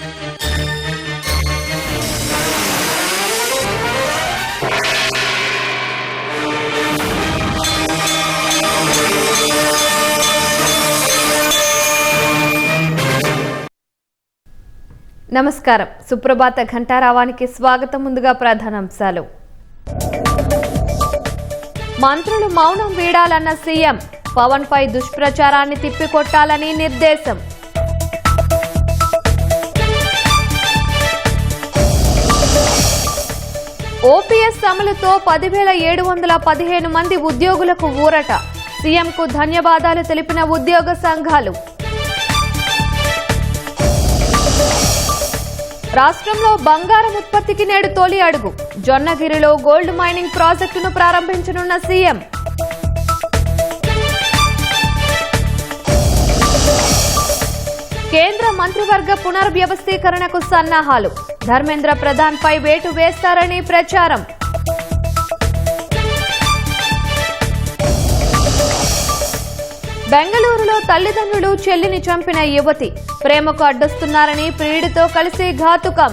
నమస్కారం. సుప్రభాత ఘంటారావానికి స్వాగతం. ముందుగా ప్రధానాంశాలు. మంత్రులు మౌనం వీడాలన్న సీఎం, పవన్ పై దుష్ప్రచారాన్ని తిప్పికొట్టాలని నిర్దేశం. ఓపీఎస్ అమలుతో 10,715 మంది ఉద్యోగులకు ఊరట. సీఎంకు ధన్యవాదాలు తెలిపిన ఉద్యోగ సంఘాలు. రాష్ట్రంలో బంగారం ఉత్పత్తికి నేడు తొలి అడుగు. జొన్నగిరిలో గోల్డ్ మైనింగ్ ప్రాజెక్టును ప్రారంభించనున్న సీఎం. కేంద్ర మంత్రివర్గ పునర్వ్యవస్థీకరణకు సన్నాహాలు. ధర్మేంద్ర ప్రధాన్ పై వేటు వేస్తారని ప్రచారం. బెంగళూరులో తల్లిదండ్రులు చెల్లిని చంపిన యువతి. ప్రేమకు అడ్డొస్తున్నారని ప్రియుడితో కలిసి ఘాతుకం.